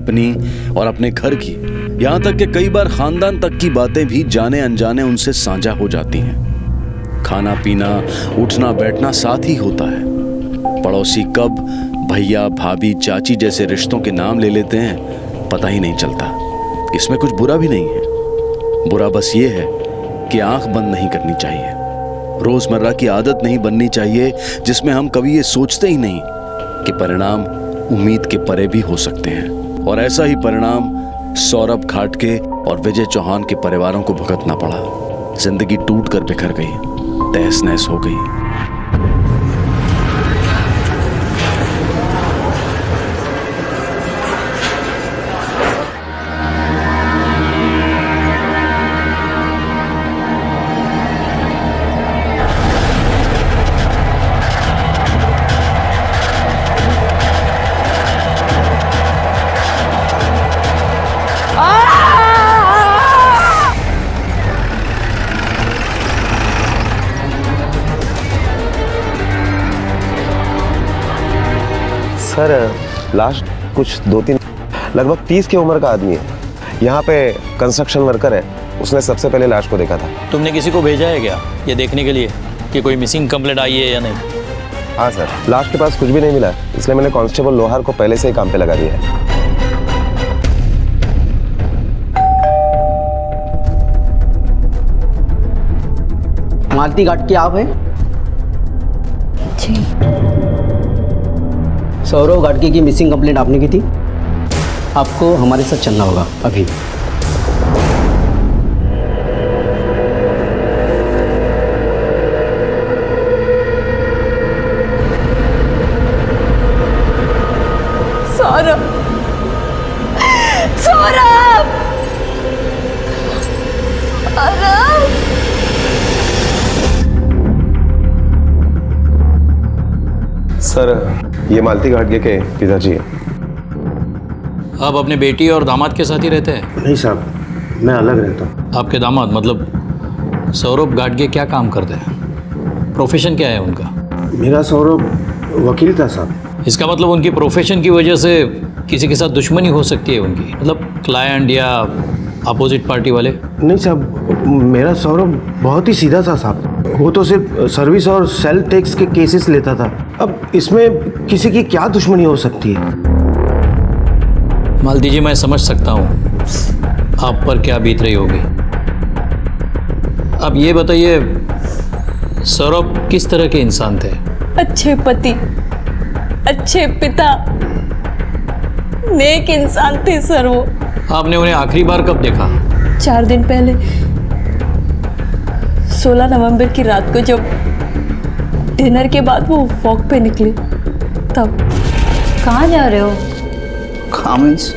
अपनी और अपने घर की, यहाँ तक कि कई बार खानदान तक की बातें भी जाने अनजाने उनसे साझा हो जाती हैं। खाना पीना, उठना बैठना साथ ही होता है। पड़ोसी कब भैया, भाभी, चाची जैसे रिश्तों के नाम ले लेते हैं पता ही नहीं चलता। इसमें कुछ बुरा भी नहीं है। बुरा बस ये है कि आंख बंद नहीं करनी चाहिए। रोजमर्रा की आदत नहीं बननी चाहिए जिसमें हम कभी ये सोचते ही नहीं कि परिणाम उम्मीद के परे भी हो सकते हैं। और ऐसा ही परिणाम सौरभ खाटके और विजय चौहान के परिवारों को भुगतना पड़ा। जिंदगी टूट कर बिखर गई, तहस नहस हो गई। सर लास्ट कुछ 2-3 लगभग 30 की उम्र का आदमी है। यहाँ पे कंस्ट्रक्शन वर्कर है। उसने सबसे पहले लाश को देखा था। तुमने किसी को भेजा है क्या ये देखने के लिए कि कोई मिसिंग कंप्लेंट आई है या नहीं? हाँ सर, लाश के पास कुछ भी नहीं मिला, इसलिए मैंने कांस्टेबल लोहार को पहले से ही काम पे लगा दिया है। मालती घाट की आप है? जी। सौरभ घाटके की मिसिंग कंप्लेंट आपने की थी। आपको हमारे साथ चलना होगा अभी। सौरभ, सौरभ, सौरभ। सर ये मालती घाटके के पिताजी है। आप अपने बेटी और दामाद के साथ ही रहते हैं? नहीं साहब, मैं अलग रहता हूँ। आपके दामाद मतलब सौरभ घाटगे क्या काम करते हैं? प्रोफेशन क्या है उनका? मेरा सौरभ वकील था साहब। इसका मतलब उनकी प्रोफेशन की वजह से किसी के साथ दुश्मनी हो सकती है उनकी, मतलब क्लाइंट या अपोजिट पार्टी वाले? नहीं साहब, मेरा सौरभ बहुत ही सीधा था साहब। वो तो सिर्फ सर्विस और सेल टैक्स के केसेस लेता था। अब इसमें किसी की क्या दुश्मनी हो सकती है? मालती जी, मैं समझ सकता हूँ आप पर क्या बीत रही होगी। अब ये बताइए, सौरभ किस तरह के इंसान थे? अच्छे पति, अच्छे पिता, नेक इंसान थे सर वो। आपने उन्हें आखिरी बार कब देखा? 4 दिन पहले 16 नवंबर की रात को, जब डिनर के बाद वो वॉक पे निकले तब। कहाँ जा रहे हो? कहाँ मीन्स?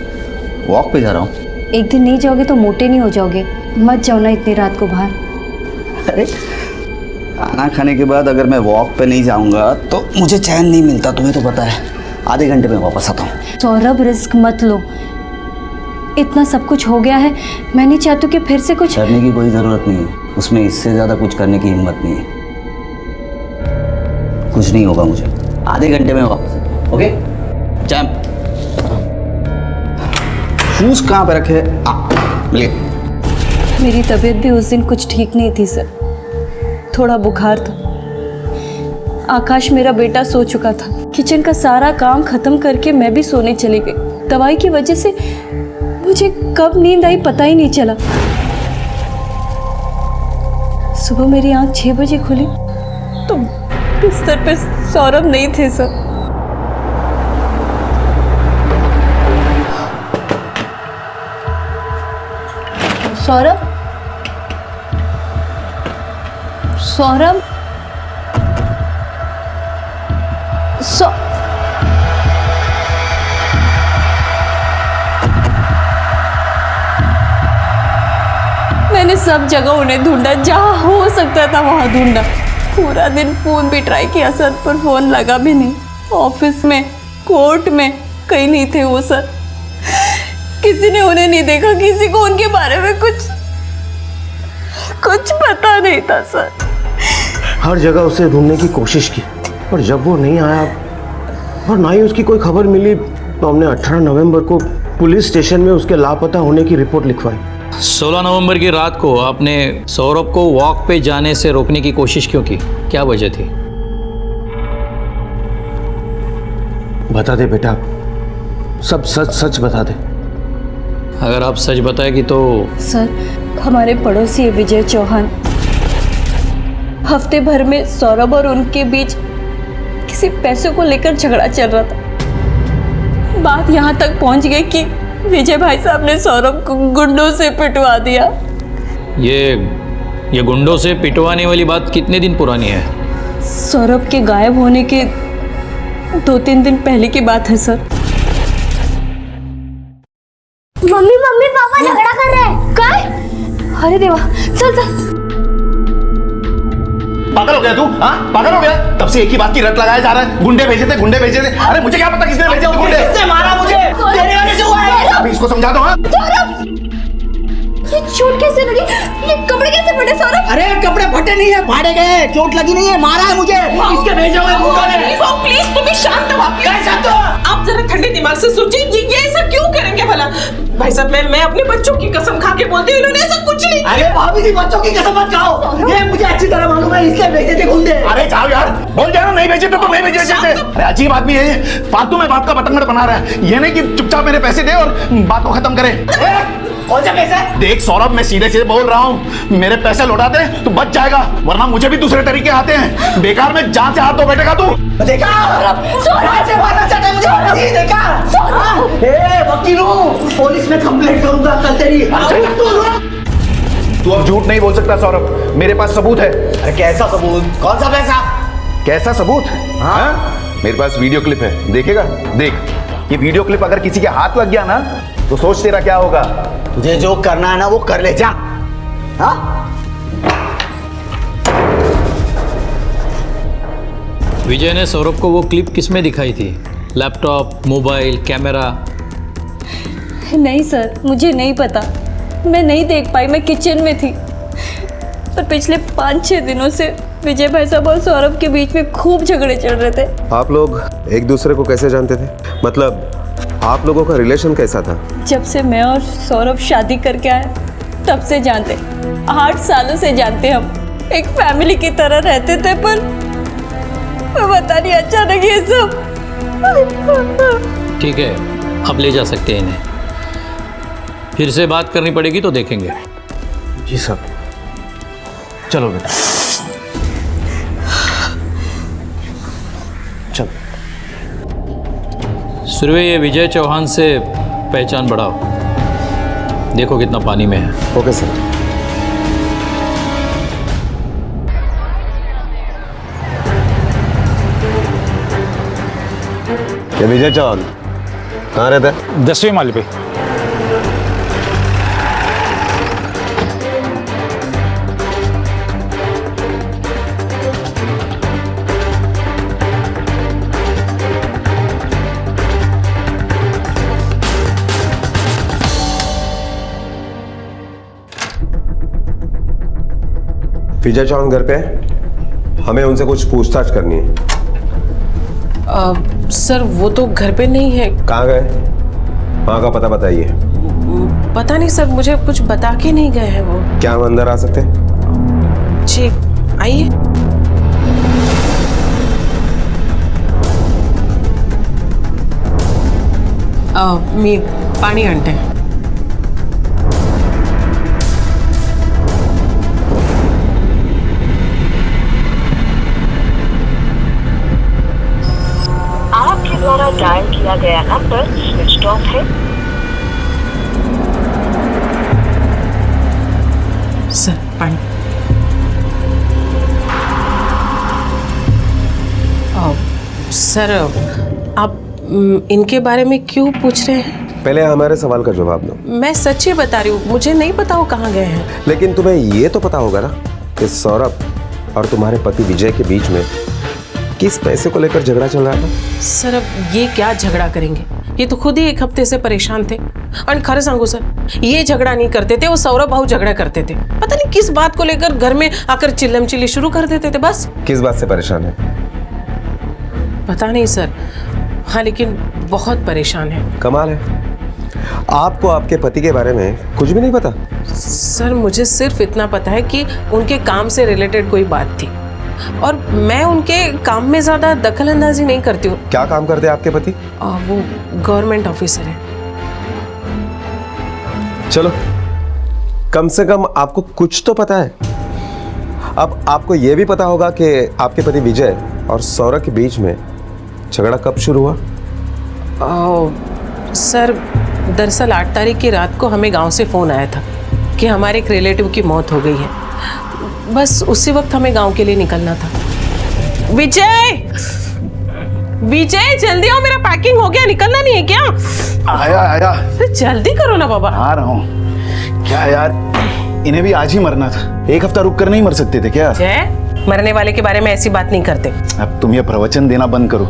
वॉक पे जा रहा हूँ। एक दिन नहीं जाओगे तो मोटे नहीं हो जाओगे। मत जाओ ना इतनी रात को बाहर। अरे खाना खाने के बाद अगर मैं वॉक पे नहीं जाऊँगा तो मुझे चैन नहीं मिलता, तुम्हें तो पता है। आधे घंटे में वापस आता हूँ। सौरभ, रिस्क मत लो। इतना सब कुछ हो गया है, मैं नहीं चाहती कि फिर से कुछ करने की कोई ज़रूरत नहीं है। उसमें इससे ज़्यादा कुछ करने की हिम्मत नहीं है। कुछ नहीं होगा मुझे। आधे घंटे में वापस। Okay champ. शूज़ कहाँ पे रखे? ले। मेरी तबीयत भी उस दिन कुछ ठीक नहीं थी सर। थोड़ा बुखार था। आकाश मेरा बेटा सो चुका था। किचन का सारा काम खत्म करके मैं भी सोने चली गई। दवाई की वजह से मुझे कब नींद आई पता ही नहीं चला। सुबह मेरी आंख 6 बजे खुली तो बिस्तर पे सौरभ नहीं थे सर। सौरभ, सौरभ, मैंने सब जगह उन्हें ढूंढा, जहाँ हो सकता था वहाँ ढूंढा। पूरा दिन फोन भी ट्राई किया सर, पर फोन लगा भी नहीं। ऑफिस में, कोर्ट में, कहीं नहीं थे वो सर। किसी ने उन्हें नहीं देखा, किसी को उनके बारे में कुछ पता नहीं था सर। हर जगह उसे ढूंढने की कोशिश की, पर जब वो नहीं आया और ना ही उसकी कोई खबर मिली, तो हमने 18 नवंबर को पुलिस स्टेशन में उसके लापता होने की रिपोर्ट लिखवाई। 16 नवंबर की रात को आपने सौरभ को वॉक पे जाने से रोकने की कोशिश क्यों की? क्या वजह थी? बता दे बेटा, सब सच सच बता दे। अगर आप सच बताएगी तो सर, हमारे पड़ोसी है विजय चौहान। हफ्ते भर में सौरभ और उनके बीच किसी पैसों को लेकर झगड़ा चल रहा था। बात यहाँ तक पहुँच गई कि विजय भाई साहब ने सौरभ को गुंडों से पिटवा दिया। ये गुंडों से पिटवाने वाली बात कितने दिन पुरानी है? सौरभ के गायब होने के 2-3 दिन पहले की बात है सर। मम्मी मम्मी पापा झगड़ा कर रहे हैं। क्या? अरे देवा, चल चल। पागल हो गया तू? हाँ, पागल हो गया? तब से एक ही बात की रट लगाया जा रहा है, गुंडे भेजे थे, गुंडे भेजे थे। अरे मुझे क्या पता किसने भेजे थे गुंडे? किसने मारा मुझे? तेरे वजह से हुआ है। अभी इसको समझा दो। हाँ, ये चोट कैसे लगी? ये कपड़े कैसे फटे सौरभ? अरे कपड़े फटे नहीं है, फाड़े गए, चोट लगी नहीं है, मारा है मुझे इसके भेजे हुए गुंडों ने। प्लीज तुम भी शांत हो। आप जरा ठंडे दिमाग से सोचिए, ये ऐसा क्यों करेंगे भला? भाई साहब, मैं अपने बच्चों की कसम खा के बोलती हूँ, इन्होंने ऐसा कुछ नहीं। अरे भाभी जी, बच्चों की कसम मत खाओ, ये मुझे अच्छी तरह मालूम है, इसके भेजे थे गुंडे। अरे जाओ यार, बोल जाओ नहीं भेजे तो नहीं भेजे थे। अरे अजीब आदमी है ये, फालतू में बात का बतंगड़ बना रहा है। ये नहीं कि चुपचाप मेरे पैसे दे और बात को खत्म करे। कौन सा पैसे? देख सौरभ, मैं सीधे सीधे बोल रहा हूँ, मेरे पैसे लौटा दे तो बच जाएगा, वरना मुझे भी दूसरे तरीके आते हैं। बेकार में जान से हाथ धो बैठेगा तू। देखा से मारना चाहता है मुझे। जी देखा? ए वकील हूँ, पुलिस में कंप्लेंट करूंगा कल तेरी। तू अब झूठ नहीं बोल सकता सौरभ, मेरे पास सबूत है। अरे कैसा सबूत? कौन सा पैसा? कैसा सबूत? हाँ, मेरे पास वीडियो क्लिप है, देखेगा? देख, ये वीडियो क्लिप अगर किसी के हाथ लग गया ना तो सोच तेरा क्या होगा। तुझे जो करना है ना वो कर ले, जा। हाँ? विजय ने सौरभ को वो क्लिप किस में दिखाई थी? Laptop, mobile, camera? नहीं सर, मुझे नहीं पता, मैं नहीं देख पाई, मैं किचन में थी। पर पिछले 5-6 दिनों से विजय भाई साहब और सौरभ के बीच में खूब झगड़े चल रहे थे। आप लोग एक दूसरे को कैसे जानते थे? मतलब आप लोगों का रिलेशन कैसा था? जब से मैं और सौरभ शादी करके आए तब से जानते, 8 सालों से जानते। हम एक फैमिली की तरह रहते थे, पर पता नहीं अचानक ये सब। ठीक है, अब ले जा सकते हैं इन्हें। फिर से बात करनी पड़ेगी तो देखेंगे। जी सर, चलो बेटा, चलो। सुरवे, ये विजय चौहान से पहचान बढ़ाओ, देखो कितना पानी में है। Okay sir. ये विजय चौहान कहाँ रहता है? 10वें माले पे। विजय चौहान घर पे है, हमें उनसे कुछ पूछताछ करनी है। सर, वो तो घर पे नहीं है। कहाँ गए? वहाँ का पता बताइए। पता नहीं सर, मुझे कुछ बता के नहीं गए हैं वो। क्या हम अंदर आ सकते हैं? जी आइए। मी पानी आणते हैं। आपके द्वारा डायल किया गया नंबर स्विच ऑफ है। सर पानी। सर, आप इनके बारे में क्यों पूछ रहे हैं? पहले हमारे सवाल का जवाब दो। मैं सच्ची बता रही हूँ, मुझे नहीं पता वो कहाँ गए हैं। लेकिन तुम्हें ये तो पता होगा ना कि सौरभ और तुम्हारे पति विजय के बीच में किस पैसे को लेकर झगड़ा चल रहा था? सर, अब ये क्या झगड़ा करेंगे? ये तो खुद ही एक हफ्ते से परेशान थे। और खरे सांगू सर, ये झगड़ा नहीं करते थे, वो सौरभ भाऊ झगड़ा करते थे। पता नहीं किस बात को लेकर घर में आकर चिल्लम चिल्ली शुरू कर देते थे बस। किस बात से परेशान है? पता नहीं सर, हाँ लेकिन बहुत परेशान है। कमाल है, आपको आपके पति के बारे में कुछ भी नहीं पता? सर मुझे सिर्फ इतना पता है कि उनके काम से रिलेटेड कोई बात थी और मैं उनके काम में ज़्यादा दखल अंदाजी नहीं करती हूँ। क्या काम करते हैं आपके पति? वो गवर्नमेंट ऑफिसर है। चलो, कम से कम आपको कुछ तो पता है। अब आपको यह भी पता होगा कि आपके पति विजय और सौरभ के बीच में झगड़ा कब शुरू हुआ? सर दरअसल 8 तारीख की रात को हमें गांव से फ़ोन आया था कि हमारे एक रिलेटिव की मौत हो गई है। बस उसी वक्त हमें गांव के लिए निकलना था। विजय, विजय जल्दी आओ, मेरा पैकिंग हो गया, निकलना नहीं है क्या? आया आया। तो जल्दी करो ना बाबा। आ रहा हूँ। क्या यार, इन्हें भी आज ही मरना था। एक हफ्ता रुक कर नहीं मर सकते थे क्या? जय, मरने वाले के बारे में ऐसी बात नहीं करते। अब तुम ये प्रवचन देना बंद करो।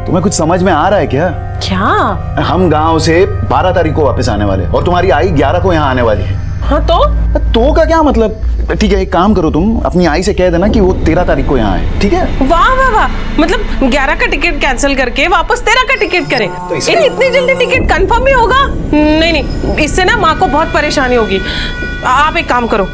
तुम्हें कुछ समझ में आ रहा है क्या? क्या? हम गांव से 12 तारीख को वापस आने वाले और तुम्हारी आई 11 को यहाँ आने वाली है। हाँ तो का क्या मतलब? ठीक है, एक काम करो, तुम अपनी आई से कह देना कि वो 13 तारीख को यहाँ आए, ठीक है? वाह वाह वाह, मतलब 11 का टिकट कैंसिल करके वापस 13 का टिकट करें। तो इतनी जल्दी टिकट कंफर्म ही होगा? नहीं, इससे ना माँ को बहुत परेशानी होगी। आप एक काम करो,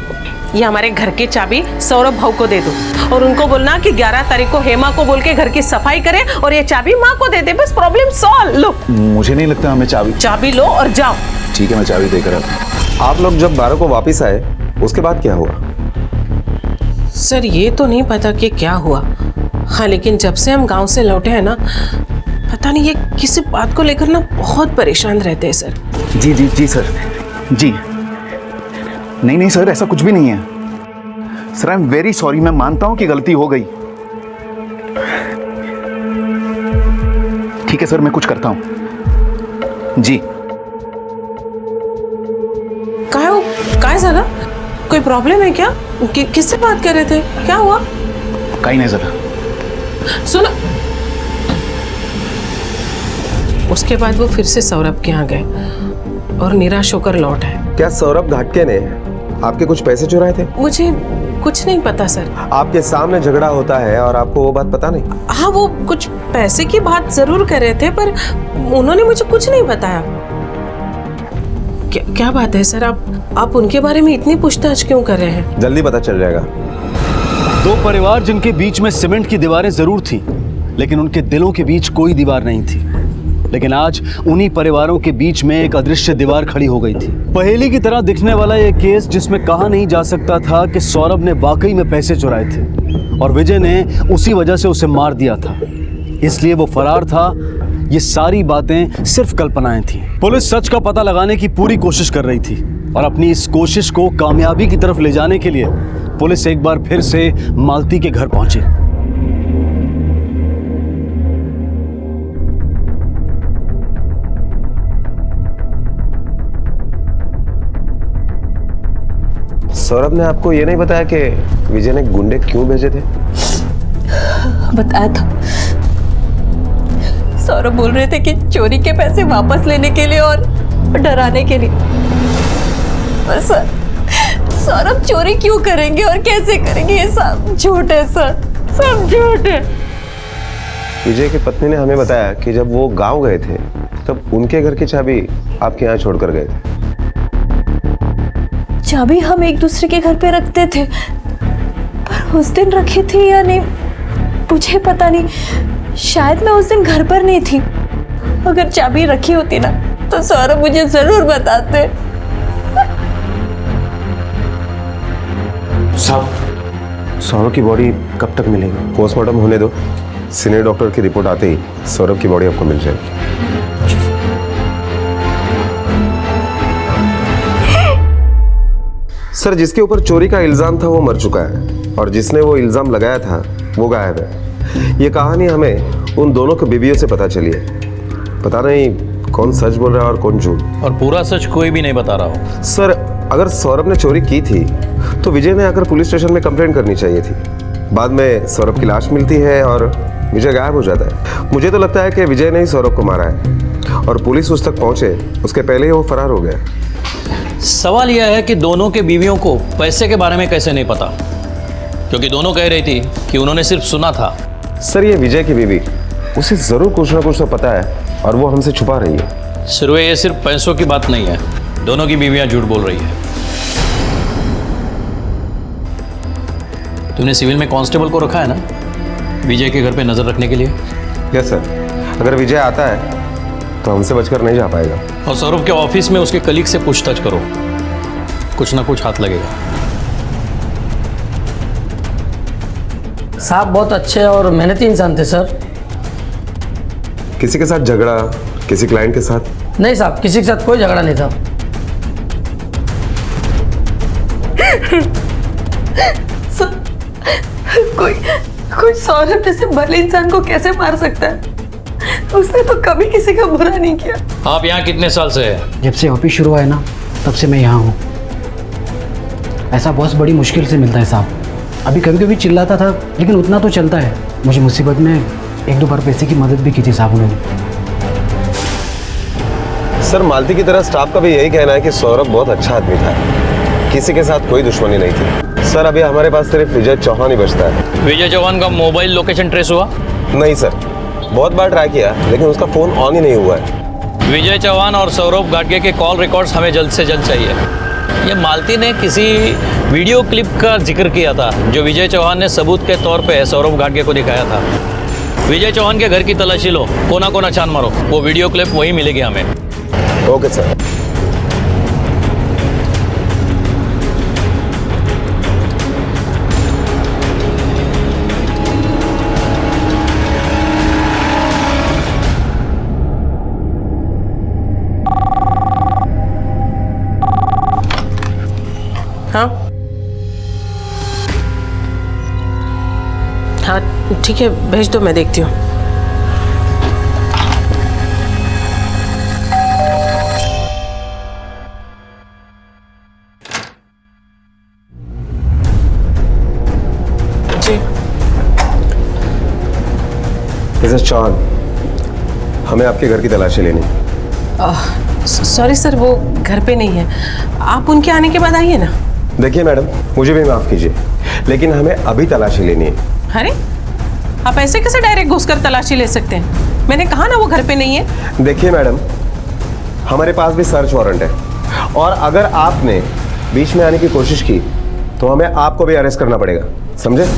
ये हमारे घर की चाबी सौरभ भाऊ को दे दो और उनको बोलना कि 11 तारीख को हेमा को बोल के घर की सफाई करे और ये चाबी माँ को दे दे। बस प्रॉब्लम सॉल्व। लो, मुझे नहीं लगता हमें चाबी लो और जाओ। ठीक है, मैं चाबी देकर आता हूं। आप लोग जब 12 को वापस आए उसके बाद क्या हुआ? सर ये तो नहीं पता कि क्या हुआ। हाँ, लेकिन जब से हम गांव से लौटे हैं ना, पता नहीं ये किसी बात को लेकर ना बहुत परेशान रहते हैं सर। जी सर, जी। नहीं सर, ऐसा कुछ भी नहीं है sir. I am very sorry. मैं मानता हूं कि गलती हो गई। ठीक है सर, मैं कुछ करता हूं। जी। काय झालं? कोई प्रॉब्लम है क्या? किससे बात कर रहे थे? क्या हुआ? कहीं नहीं सर। सुनो, उसके बाद वो फिर से सौरभ के यहाँ गए और निराश होकर लौट आए। क्या सौरभ घाटके ने आपके कुछ पैसे चुराए थे? मुझे कुछ नहीं पता सर। आपके सामने झगड़ा होता है और आपको वो बात पता नहीं? हाँ, वो कुछ पैसे की बात जरूर कर रहे थे पर उन्होंने मुझे कुछ नहीं बताया। क्या बात है सर? आप उनके बारे में इतनी पूछताछ क्यों कर रहे हैं? जल्दी पता चल जाएगा। दो परिवार जिनके बीच में सीमेंट की दीवारें जरूर थी, लेकिन उनके दिलों के बीच कोई दीवार नहीं थी। लेकिन आज उन्हीं परिवारों के बीच में एक अदृश्य दीवार खड़ी हो गई थी। पहेली की तरह दिखने वाला यह केस जिसमें कहा नहीं जा सकता था कि सौरभ ने वाकई में पैसे चुराए थे और विजय ने उसी वजह से उसे मार दिया था, इसलिए वो फरार था। ये सारी बातें सिर्फ कल्पनाएं थी। पुलिस सच का पता लगाने की पूरी कोशिश कर रही थी और अपनी इस कोशिश को कामयाबी की तरफ ले जाने के लिए पुलिस एक बार फिर से मालती के घर पहुंची। सौरभ ने आपको ये नहीं बताया कि विजय ने गुंडे क्यों भेजे थे? बताया था। सौरभ बोल रहे थे कि चोरी के पैसे वापस लेने के लिए और डराने के लिए। पर सर, सौरभ चोरी क्यों करेंगे और कैसे करेंगे? ये सब झूठ है सर, सब झूठ है। विजय की पत्नी ने हमें बताया कि जब वो गांव गए थे तब उनके घर की चाबी आपके यहाँ छोड़कर गए थे। चाबी हम एक दूसरे के घर पे रखते थे, पर उस दिन रखी थी या नहीं मुझे पता नहीं। शायद मैं उस दिन घर पर नहीं थी। अगर चाबी रखी होती ना तो सौरभ मुझे जरूर बताते। साहब, सौरभ की बॉडी कब तक मिलेगी? पोस्टमार्टम होने दो, सीनियर डॉक्टर की रिपोर्ट आते ही सौरभ की बॉडी आपको मिल जाएगी। सर, जिसके ऊपर चोरी का इल्जाम था वो मर चुका है और जिसने वो इल्जाम लगाया था वो गायब है। ये कहानी हमें उन दोनों के बीवियों से पता चली है। पता नहीं कौन सच बोल रहा है और कौन झूठ। और पूरा सच कोई भी नहीं बता रहा हो। सर, अगर सौरभ ने चोरी की थी तो विजय ने आकर पुलिस स्टेशन में कंप्लेंट करनी चाहिए थी। बाद में सौरभ की लाश मिलती है और विजय गायब हो जाता है। मुझे तो लगता है कि विजय ने ही सौरभ को मारा है और पुलिस उस तक पहुंचे उसके पहले ही वो फरार हो गया। सवाल यह है कि दोनों के बीवियों को पैसे के बारे में कैसे नहीं पता, क्योंकि दोनों कह रही थी कि उन्होंने सिर्फ सुना था। सर, ये विजय की बीवी, उसे जरूर कुछ ना कुछ तो पता है और वो हमसे छुपा रही है। सुरवे, ये सिर्फ पैसों की बात नहीं है, दोनों की बीवियां झूठ बोल रही है। तूने सिविल में कांस्टेबल को रखा है ना, विजय के घर पे नजर रखने के लिए? यस सर, अगर विजय आता है तो हमसे बचकर नहीं जा पाएगा। और सौरभ के ऑफिस में उसके कलीग से पूछताछ करो, कुछ ना कुछ हाथ लगेगा। साहब बहुत अच्छे और मेहनती इंसान थे सर। किसी के साथ झगड़ा, किसी क्लाइंट के साथ? नहीं साहब, किसी के साथ कोई झगड़ा नहीं था। कोई सौरभ जैसे भले इंसान को कैसे मार सकता है? उसने तो कभी किसी का बुरा नहीं किया। आप यहाँ कितने साल से हैं? जब से ऑफिस शुरू हुआ है ना, तब से मैं यहाँ हूँ। ऐसा बहुत बड़ी मुश्किल से मिलता है साहब। अभी कभी कभी चिल्लाता था, लेकिन उतना तो चलता है। मुझे मुसीबत में 1-2 बार पैसे की मदद भी की थी साहब उन्होंने। सर, मालती की तरह स्टाफ का भी यही कहना है कि सौरभ बहुत अच्छा आदमी था, किसी के साथ कोई दुश्मनी नहीं थी। सर, अभी हमारे पास सिर्फ विजय चौहान ही बचता है। विजय चौहान का मोबाइल लोकेशन ट्रेस हुआ? नहीं सर, बहुत बार ट्राई किया, लेकिन उसका फोन ऑन ही नहीं हुआ है। विजय चौहान और सौरभ घाटगे के कॉल रिकॉर्ड्स हमें जल्द से जल्द चाहिए। ये मालती ने किसी वीडियो क्लिप का जिक्र किया था, जो विजय चौहान ने सबूत के तौर पे सौरभ घाटगे को दिखाया था। विजय चौहान के घर की तलाशी लो, कोना कोना छान मारो, वो वीडियो क्लिप वही मिलेगी हमें। Okay sir. हाँ हाँ ठीक है, भेज दो, मैं देखती हूँ। जी मिसेस चौहान, हमें आपके घर की तलाशी लेनी। सॉरी सर, वो घर पे नहीं है। आप उनके आने के बाद आइए ना। देखिए मैडम, मुझे भी माफ कीजिए, लेकिन हमें अभी तलाशी लेनी है। अरे आप ऐसे कैसे डायरेक्ट घुसकर तलाशी ले सकते हैं? मैंने कहा ना वो घर पे नहीं है। देखिए मैडम, हमारे पास भी सर्च वारंट है, और अगर आपने बीच में आने की कोशिश की तो हमें आपको भी अरेस्ट करना पड़ेगा, समझे?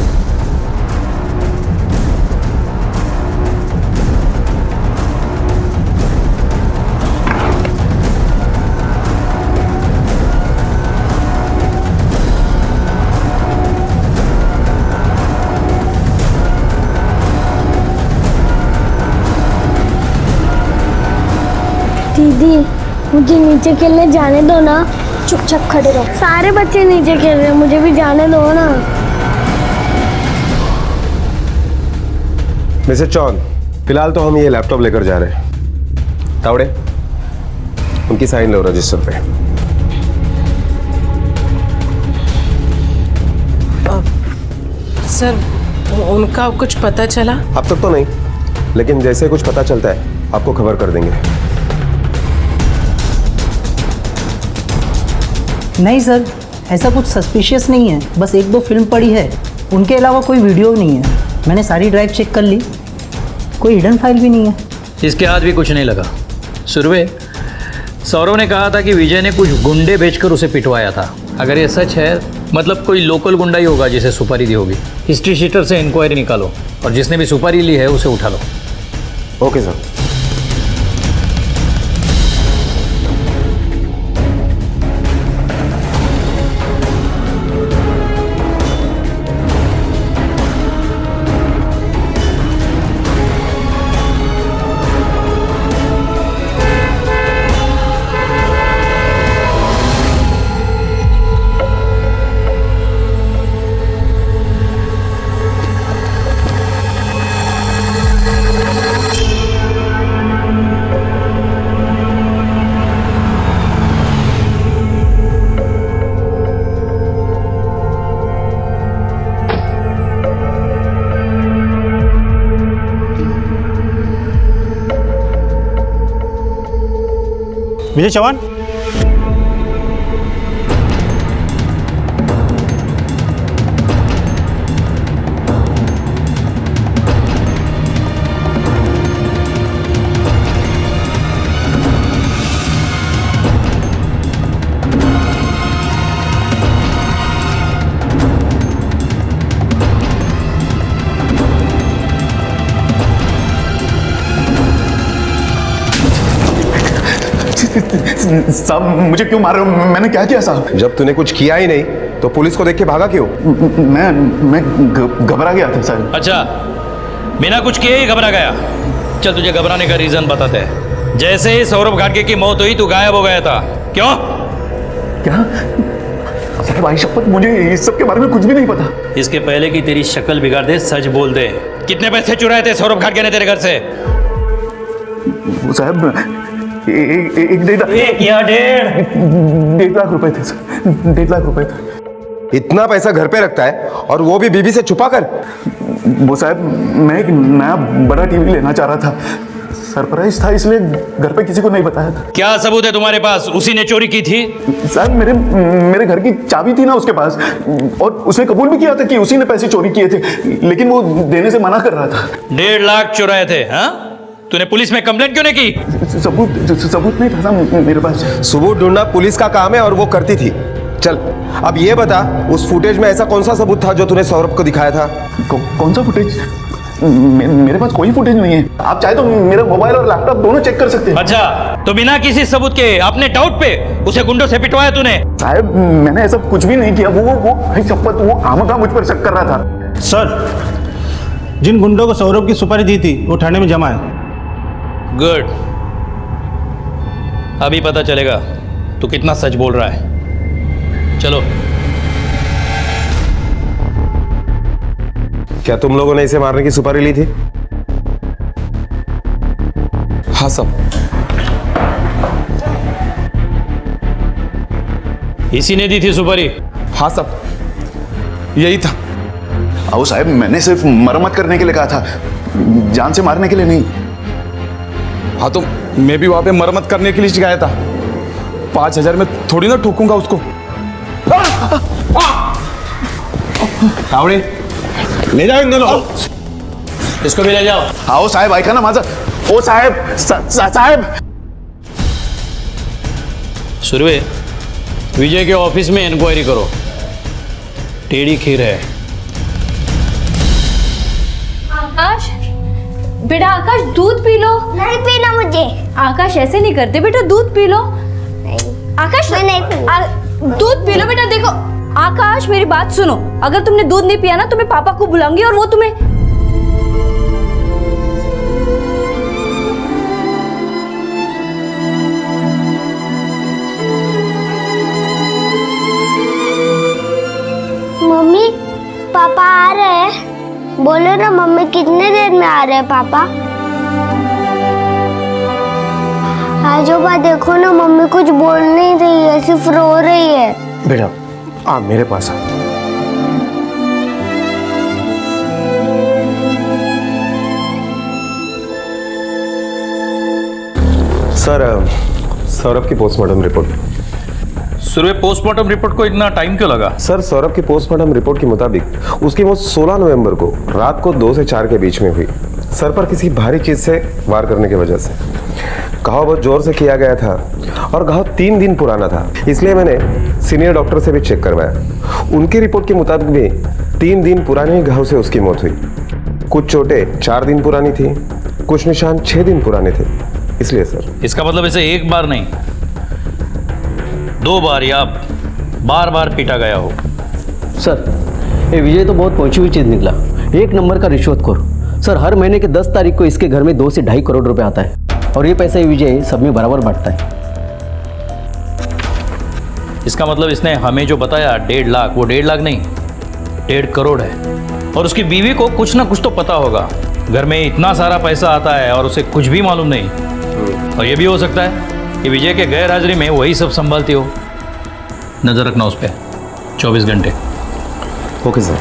दीदी, मुझे नीचे खेलने जाने दो ना। चुपचाप खड़े रहो, सारे बच्चे नीचे खेल रहे हैं, मुझे भी जाने दो ना। मिसेस चौहान, फिलहाल तो हम ये लैपटॉप लेकर जा रहे हैं। तावड़े, उनकी साइन लो रजिस्टर पे। सर, उनका कुछ पता चला? अब तक तो नहीं, लेकिन जैसे कुछ पता चलता है आपको खबर कर देंगे। नहीं सर, ऐसा कुछ सस्पिशियस नहीं है, बस 1-2 फिल्म पड़ी है, उनके अलावा कोई वीडियो नहीं है। मैंने सारी ड्राइव चेक कर ली, कोई हिडन फाइल भी नहीं है। इसके हाथ भी कुछ नहीं लगा। सुरवे, सौरभ ने कहा था कि विजय ने कुछ गुंडे बेचकर उसे पिटवाया था। अगर ये सच है, मतलब कोई लोकल गुंडा ही होगा जिसे सुपारी दी होगी। हिस्ट्री शीटर से इंक्वायरी निकालो, और जिसने भी सुपारी ली है उसे उठा लो। Okay sir. विजय चौहान, साहब मुझे क्यों मार रहे हो? मैंने क्या किया साहब? जब तूने कुछ किया ही नहीं तो पुलिस को देख के भागा क्यों? मैं घबरा गया था साहब। अच्छा, बिना कुछ किए ही घबरा गया? चल तुझे घबराने का रीजन बताते हैं। जैसे ही सौरभ घाटगे की मौत हुई तू गायब हो गया था, क्यों? क्या साहब, भाई शपथ मुझे इस सब के बारे में कुछ भी नहीं पता। इसके पहले कि तेरी शक्ल बिगाड़ दे, सच बोल दे, कितने पैसे चुराए थे सौरभ घाटगे ने तेरे घर से? साहब एक या 1.5 लाख रुपए थे सर, 1.5 लाख रुपए थे। इतना पैसा घर पे रखता है और वो भी बीबी से छुपा कर? वो साहब मैं एक नया बड़ा टीवी लेना चाह रहा था, सरप्राइज था, इसलिए घर पे किसी को नहीं बताया था। क्या सबूत है तुम्हारे पास उसी ने चोरी की थी? साहब मेरे घर की चाबी थी ना उसके पास, और उसने कबूल भी किया था कि उसी ने पैसे चोरी किए थे, लेकिन वो देने से मना कर रहा था। 1.5 लाख चुराए थे? हाँ, तूने पुलिस में कंप्लेंट क्यों नहीं की? सबूत नहीं था ना मेरे पास। सबूत ढूंढना पुलिस का काम है और वो करती थी। चल अब ये बता, उस फुटेज में ऐसा कौन सा सबूत था जो तूने सौरभ को दिखाया था? कौन सा फुटेज? मेरे पास कोई फुटेज नहीं है। आप चाहे तो मेरा मोबाइल और लैपटॉप दोनों चेक कर सकते हैं। अच्छा, तो बिना किसी सबूत के अपने डाउट पे उसे गुंडों से पिटवाया तूने? साहब मैंने ऐसा कुछ भी नहीं किया। वो शपथ वो आमखा मुझ पर शक कर रहा था। सर, जिन गुंडों को सौरभ की सुपारी दी थी वो थाने में जमा है। गुड, अभी पता चलेगा तू कितना सच बोल रहा है। चलो। क्या तुम लोगों ने इसे मारने की सुपारी ली थी? हाँ साहब। इसी ने दी थी सुपारी? हाँ साहब, यही था। आओ साहब, मैंने सिर्फ मरम्मत करने के लिए कहा था, जान से मारने के लिए नहीं। हाँ तो मैं भी वहां पे मरम्मत करने के लिए गया था। 5,000 में थोड़ी ना ठोकूंगा उसको। कावड़े ले जाओ इन दोनों। इसको भी ले जाओ। आओ साहब, ऐका ना माझं। ओ साहेब, साहेब। सुरवे, विजय के ऑफिस में इंक्वायरी करो। टेढ़ी खीर है। आकाश, बेटा आकाश दूध पी लो। नहीं पीना मुझे। आकाश ऐसे नहीं करते बेटा, दूध पी लो। आकाश मैं नहीं पीना। दूध पी लो बेटा। देखो आकाश, मेरी बात सुनो, अगर तुमने दूध नहीं पिया ना तो मैं पापा को बुलाऊंगी और वो तुम्हें। मम्मी पापा आ रहे हैं। बोलो ना मम्मी, कितने देर में आ रहे हैं पापा? आजोबा देखो ना, मम्मी कुछ बोल नहीं रही है, सिर्फ रो रही है। बेटा आ मेरे पास आ। सर, सौरभ की postmortem report. Surve, postmortem report को इतना टाइम क्यों लगा? सर, सौरभ की पोस्टमार्टम रिपोर्ट के मुताबिक उसकी मौत 16 नवंबर को रात को 2 से 4 के बीच में हुई। सर पर किसी भारी चीज से वार करने की वजह से। घाव बहुत जोर से किया गया था और घाव 3 दिन पुराना था, इसलिए मैंने सीनियर डॉक्टर से भी चेक करवाया। उनकी रिपोर्ट के मुताबिक भी 3 दिन पुराने ही घाव से उसकी मौत हुई। कुछ चोटें 4 दिन पुरानी थी, कुछ निशान 6 दिन पुराने थे, इसलिए सर। इसका मतलब इसे एक बार नहीं, 2 बार या बार बार पीटा गया हो। सर, ये विजय तो बहुत पहुंची हुई चीज़ निकला। 1 नंबर का रिश्वतखोर। सर, हर महीने के 10 तारीख को इसके घर में 2 से 2.5 करोड़ रुपए आता है और ये पैसा विजय सब में बराबर बांटता है। इसका मतलब इसने हमें जो बताया 1.5 लाख, वो 1.5 लाख नहीं 1.5 करोड़ है। और उसकी बीवी को कुछ ना कुछ तो पता होगा। घर में इतना सारा पैसा आता है और उसे कुछ भी मालूम नहीं। और ये भी हो सकता है कि विजय के गैर हाजिरी में वही सब संभालती हो। नजर रखना उस पर 24 घंटे। Okay sir.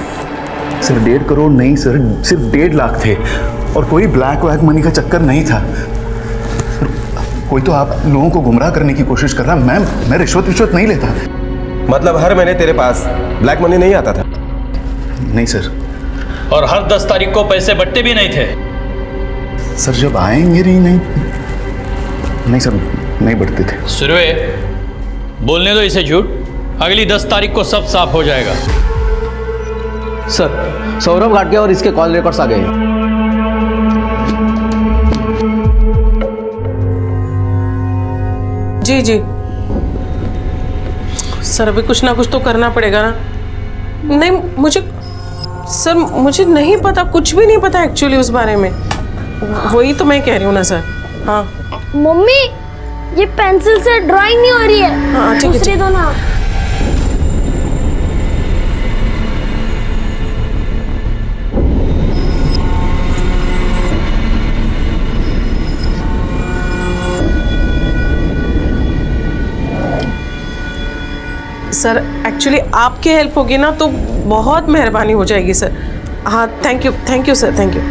सर 1.5 करोड़ नहीं सर, सिर्फ 1.5 लाख थे और कोई ब्लैक वैक मनी का चक्कर नहीं था। सर, कोई तो आप लोगों को गुमराह करने की कोशिश कर रहा। मैं रिश्वत नहीं लेता। मतलब हर महीने तेरे पास ब्लैक मनी नहीं आता था? नहीं सर। और हर 10 तारीख को पैसे बटते भी नहीं थे? सर जब आएंगे नहीं सर, नहीं बढ़ते थे। सुरवे, बोलने दो इसे झूठ। अगली 10 तारीख को सब साफ हो जाएगा। सर, सौरभ घाटगे और इसके कॉल रिकॉर्ड्स आ गए। जी जी सर, अभी कुछ ना कुछ तो करना पड़ेगा ना। नहीं मुझे नहीं पता, कुछ भी नहीं पता एक्चुअली उस बारे में। वही तो मैं कह रही हूँ ना सर। हाँ मम्मी, ये पेंसिल से ड्राइंग नहीं हो रही है। हाँ ठीक है, दूसरी दो ना। सर एक्चुअली आपकी हेल्प होगी ना तो बहुत मेहरबानी हो जाएगी सर। हाँ thank you sir, thank you.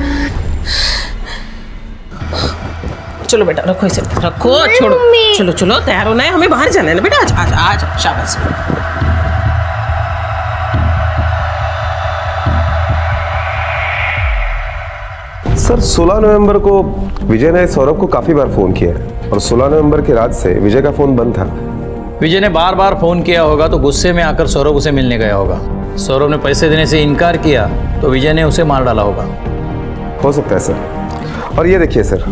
चलो बेटा रखो इसे, रखो, छोड़ो। चलो चलो, तैयार होना है, हमें बाहर जाना है ना बेटा। आज आज आज शाबाश। सर 16 नवंबर को विजय ने सौरभ को काफी बार फोन किया और 16 नवंबर की रात से विजय का फोन बंद था। विजय ने बार बार फोन किया होगा तो गुस्से में आकर सौरभ उसे मिलने गया होगा। सौरभ ने पैसे देने से इनकार किया तो विजय ने उसे मार डाला होगा। हो सकता है सर। और ये देखिए सर,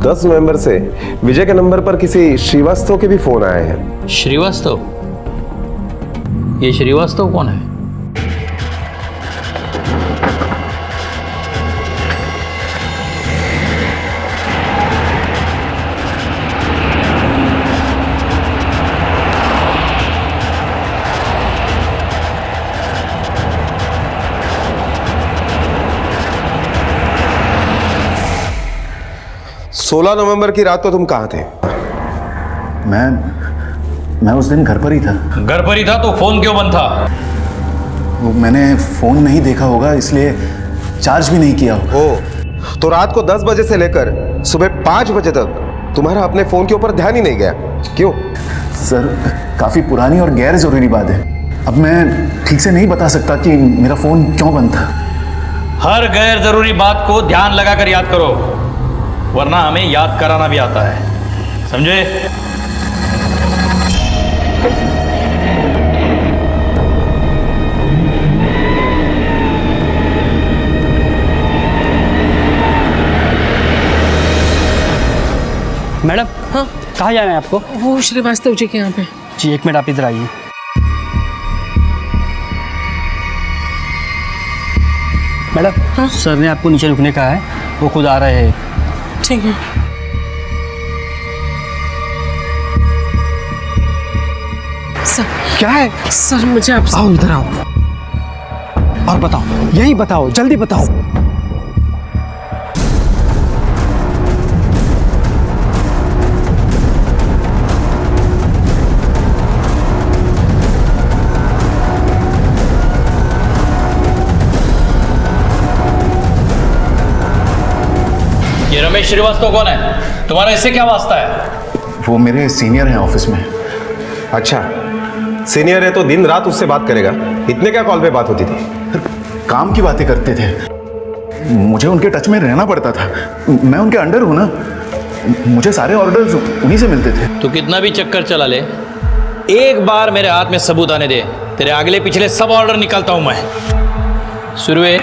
10 नवंबर से विजय के नंबर पर किसी श्रीवास्तव के भी फोन आए हैं। श्रीवास्तव? ये श्रीवास्तव कौन है? सोलह नवंबर की रात को तुम कहाँ थे? मैं उस दिन घर पर ही था। घर पर ही था तो फोन क्यों बंद था? वो मैंने फोन नहीं देखा होगा इसलिए चार्ज भी नहीं किया। ओ, तो रात को 10 बजे से लेकर सुबह 5 बजे तक तुम्हारा अपने फोन के ऊपर ध्यान ही नहीं गया, क्यों? सर काफी पुरानी और गैर जरूरी बात है। अब मैं ठीक से नहीं बता सकता कि मेरा फोन क्यों बंद था। हर गैर जरूरी बात को ध्यान लगाकर याद करो, वरना हमें याद कराना भी आता है, समझे? मैडम, हाँ कहाँ जाना है आपको? वो श्रीवास्तव जी के यहाँ पे। जी 1 मिनट, आप इधर आइए। मैडम, हाँ? सर ने आपको नीचे रुकने कहा है, वो खुद आ रहे हैं। ठीक है। सर क्या है? सर मुझे आप आओ इधर आओ और बताओ, यही बताओ, जल्दी बताओ। ये रमेश श्रीवास्तव कौन है? तुम्हारा इससे क्या वास्ता है? वो मेरे सीनियर हैं ऑफिस में। अच्छा, सीनियर है तो दिन रात उससे बात करेगा? इतने क्या कॉल पे बात होती थी? काम की बातें करते थे, मुझे उनके टच में रहना पड़ता था। मैं उनके अंडर हूँ ना, मुझे सारे ऑर्डर्स उन्हीं से मिलते थे। तो कितना भी चक्कर चला ले, एक बार मेरे हाथ में सबूत आने दे, तेरे अगले पिछले सब ऑर्डर निकालता हूँ मैं। सुरवे,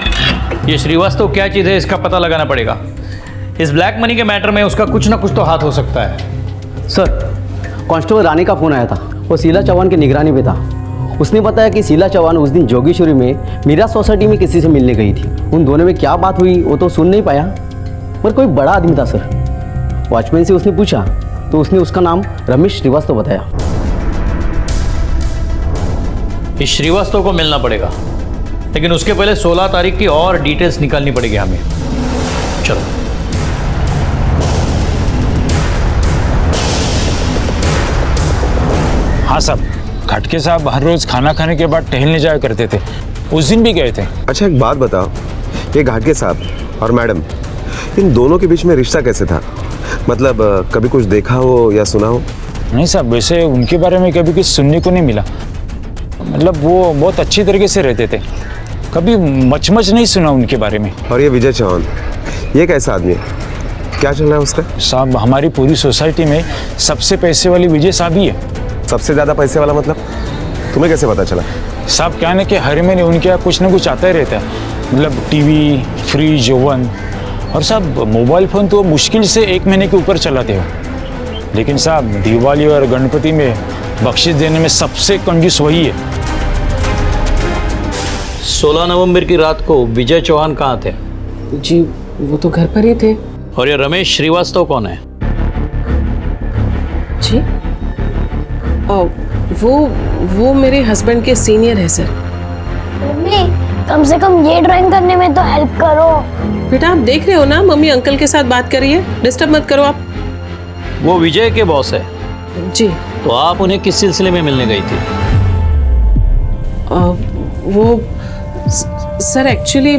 ये श्रीवास्तव क्या चीज़ है इसका पता लगाना पड़ेगा। इस ब्लैक मनी के मैटर में उसका कुछ ना कुछ तो हाथ हो सकता है। सर, कांस्टेबल रानी का फ़ोन आया था, वो शीला चौहान की निगरानी में था। उसने बताया कि शीला चौहान उस दिन जोगेश्वरी में मीरा सोसाइटी में किसी से मिलने गई थी। उन दोनों में क्या बात हुई वो तो सुन नहीं पाया, पर कोई बड़ा आदमी था सर। वॉचमैन से उसने पूछा तो उसने उसका नाम रमेश श्रीवास्तव बताया। इस श्रीवास्तव को मिलना पड़ेगा, लेकिन उसके पहले 16 तारीख की और डिटेल्स निकालनी पड़ेगी हमें। चलो। हाँ साहब, खटके साहब हर रोज खाना खाने के बाद टहलने जाया करते थे, उस दिन भी गए थे। अच्छा एक बात बताओ, ये घाटगे साहब और मैडम, इन दोनों के बीच में रिश्ता कैसे था? मतलब कभी कुछ देखा हो या सुना हो? नहीं साहब, वैसे उनके बारे में कभी कुछ सुनने को नहीं मिला। मतलब वो बहुत अच्छी तरीके से रहते थे, कभी मचमच नहीं सुना उनके बारे में। और ये विजय चौहान, ये कैसा आदमी है? क्या चल रहा है उसका? साहब हमारी पूरी सोसाइटी में सबसे पैसे वाली विजय साहब ही है। सबसे ज़्यादा पैसे वाला मतलब? तुम्हें कैसे पता चला? साहब क्या है कि हर महीने उनके यहाँ कुछ ना कुछ आता ही रहता है। मतलब टीवी, फ्रिज, ओवन, और साहब मोबाइल फ़ोन तो मुश्किल से 1 महीने के ऊपर चलाते हो। लेकिन साहब दिवाली और गणपति में बख्शिश देने में सबसे कंजूस वही है। 16 नवंबर की रात को विजय चौहान कहाँ थे? जी वो तो घर पर ही थे। और ये रमेश श्रीवास्तव कौन है? जी वो मेरे हस्बैंड के सीनियर है सर। मम्मी कम से कम ये ड्राइंग करने में तो हेल्प करो। बेटा आप देख रहे हो ना मम्मी अंकल के साथ बात कर रही है, डिस्टर्ब मत करो आप। वो विजय के बॉस है। जी तो आप उन्हें किस सिलसिले में मिलने गई थी? वो सर एक्चुअली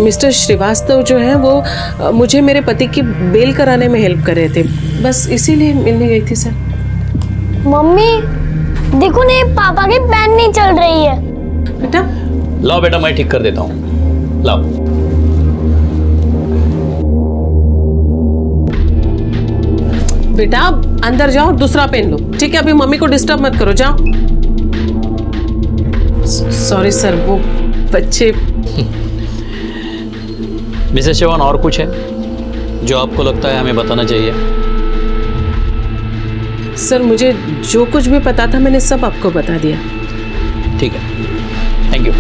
मिस्टर श्रीवास्तव जो है वो मुझे मेरे पति की बेल कराने में हेल्प कर रहे थे, बस इसीलिए मिलने गई थी सर। मम्मी देखो ना पापा की पेन नहीं चल रही है। बेटा लाओ बेटा मैं ठीक कर देता हूँ, लाओ। बेटा अंदर जाओ दूसरा पेन लो, ठीक है? अभी मम्मी को डिस्टर्ब मत करो, जाओ। सॉरी सर वो बच्चे। मिसेस चौहान और कुछ है जो आपको लगता है हमें बताना चाहिए? सर मुझे जो कुछ भी पता था मैंने सब आपको बता दिया। ठीक है, थैंक यू।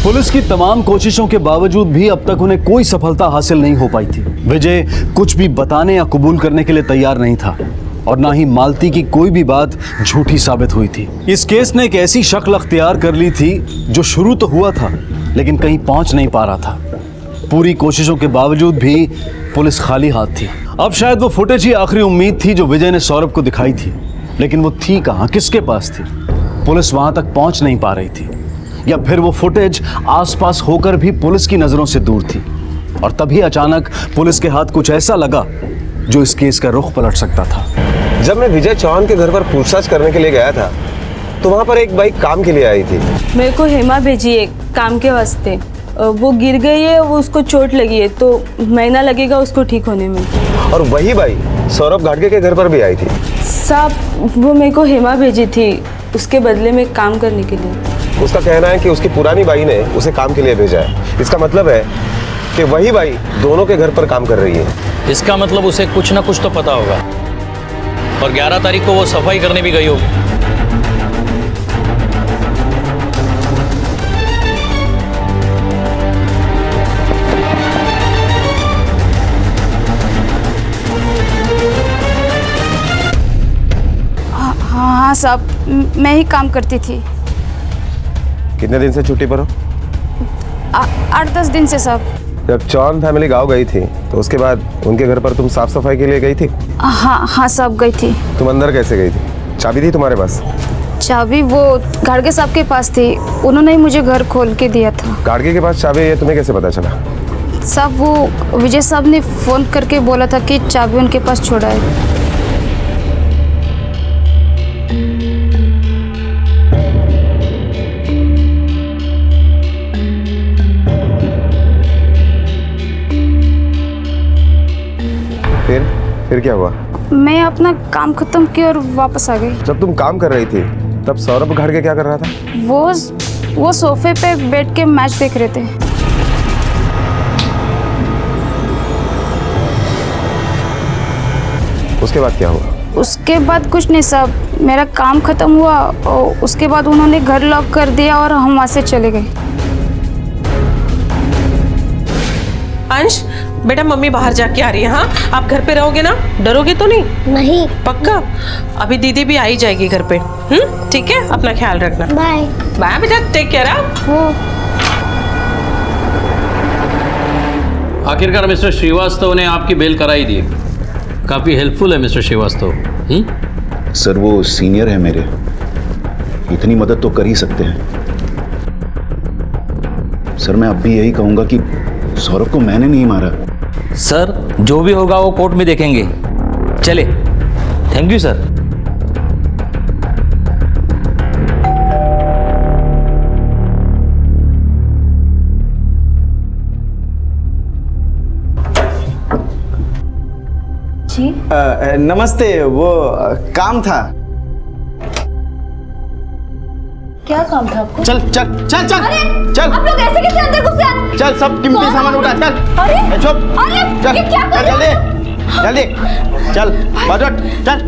पुलिस की तमाम कोशिशों के बावजूद भी अब तक उन्हें कोई सफलता हासिल नहीं हो पाई थी। विजय कुछ भी बताने या कबूल करने के लिए तैयार नहीं था और ना ही मालती की कोई भी बात झूठी साबित हुई थी। इस केस ने एक ऐसी शक्ल अख्तियार कर ली थी जो शुरू तो हुआ था लेकिन कहीं पहुंच नहीं पा रहा था। पूरी कोशिशों के बावजूद भी पुलिस खाली हाथ थी। अब शायद वो फुटेज ही आखिरी उम्मीद थी जो विजय ने सौरभ को दिखाई थी, लेकिन वो थी कहाँ, किसके पास थी? पुलिस वहां तक पहुंच नहीं पा रही थी, या फिर वो फुटेज आसपास होकर भी पुलिस की नजरों से दूर थी। और तभी अचानक पुलिस के हाथ कुछ ऐसा लगा जो इस केस का रुख पलट सकता था। जब मैं विजय चौहान के घर पर पूछताछ करने के लिए गया था तो वहाँ पर एक बाइक काम के लिए आई थी। मेरे को हेमा भेजी है काम के वास्ते। वो गिर गई है, वो उसको चोट लगी है, तो महीना लगेगा उसको ठीक होने में। और वही बाइक सौरभ घाटगे के घर पर भी आई थी। साहब वो मेरे को हेमा भेजी थी उसके बदले में काम करने के लिए। उसका कहना है कि उसकी पुरानी बाई ने उसे काम के लिए भेजा है। इसका मतलब है कि वही बाई दोनों के घर पर काम कर रही है। इसका मतलब उसे कुछ ना कुछ तो पता होगा और 11 तारीख को वो सफाई करने भी गई होगी। हाँ साहब मैं ही काम करती थी। कितने दिन से छुट्टी पर हो? 8-10 दिन से साहब। जब चौहान फैमिली गाँव गई थी तो उसके बाद उनके घर पर तुम साफ सफाई के लिए गई थी? हाँ साहब गई थी। तुम अंदर कैसे गई थी? चाबी थी तुम्हारे पास? चाबी वो घाटगे साहब के पास थी, उन्होंने ही मुझे घर खोल के दिया था। घाटगे के पास चाबी है, तुम्हें कैसे पता चला? साहब वो विजय साहब ने फ़ोन करके बोला था कि चाबी उनके पास छोड़ा है। फिर क्या हुआ? मैं अपना काम खत्म किया और वापस आ गई। जब तुम काम कर रही थी तब सौरभ घाटगे क्या कर रहा था? वो सोफे पे बैठ के मैच देख रहे थे। उसके बाद क्या हुआ? उसके बाद कुछ नहीं साहब, मेरा काम खत्म हुआ और उसके बाद उन्होंने घर लॉक कर दिया और हम वहाँ से चले गए। अंश बेटा मम्मी बाहर जाके आ रही है। हाँ आप घर पे रहोगे ना, डरोगे तो नहीं? नहीं। पक्का? अभी दीदी भी आ ही जाएगी घर पे। ठीक है, अपना ख्याल रखना। बाय बाय बेटा, टेक केयर। आखिरकार मिस्टर श्रीवास्तव ने आपकी बेल कराई दी। काफी हेल्पफुल है मिस्टर श्रीवास्तव। सर वो सीनियर है मेरे, इतनी मदद तो कर ही सकते हैं। सर मैं अब भी यही कहूंगा कि सौरभ को मैंने नहीं मारा। सर जो भी होगा वो कोर्ट में देखेंगे। चले, थैंक यू सर। जी नमस्ते, वो काम था। क्या काम था आपको? चल चल चल चल अरे चल आप लोग ऐसे कैसे अंदर घुसे? चल, सब कीमती सामान उठा, चल। अरे चुप, अरे चल, ये क्या कर चल रहे जल्दी हो? जल्दी, चल बाजट, चल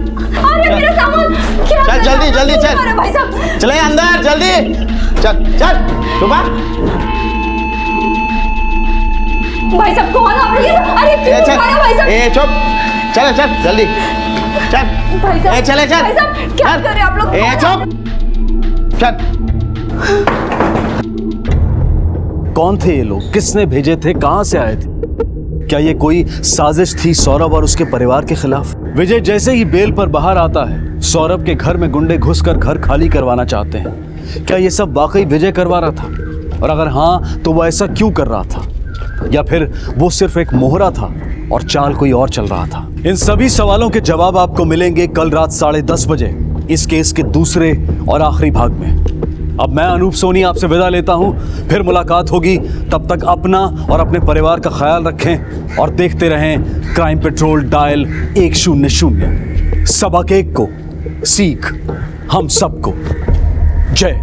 अरे मेरा सामान क्या चल कर रहे जल्दी हो? जल्दी क्यों चल, मारे भाई साहब? चले अंदर जल्दी, चल चल, सुबह भाई साहब कौन आप लोग? अरे क्यों मारे भाई साहब? ए चुप, चल चल जल्दी, चल भाई साहब, ए चले चल, भाई साहब क्या कर रहे हैं आप लोग? ए चुप, चल। कौन थे ये लोग? किसने भेजे थे? कहां से आए थे? क्या ये कोई साजिश थी सौरभ और उसके परिवार के खिलाफ? विजय जैसे ही बेल पर बाहर आता है, सौरभ के घर में गुंडे घुसकर घर खाली करवाना चाहते हैं। क्या ये सब वाकई विजय करवा रहा था? और अगर हाँ, तो वो ऐसा क्यों कर रहा था? या फिर वो सिर्फ एक मोहरा था और चाल कोई और चल रहा था? इन सभी सवालों के जवाब आपको मिलेंगे कल रात 10:30 बजे इस केस के दूसरे और आखिरी भाग में। अब मैं अनूप सोनी आपसे विदा लेता हूं, फिर मुलाकात होगी। तब तक अपना और अपने परिवार का ख्याल रखें और देखते रहें क्राइम पेट्रोल डायल 100। सबक एक को, सीख हम सबको। जय।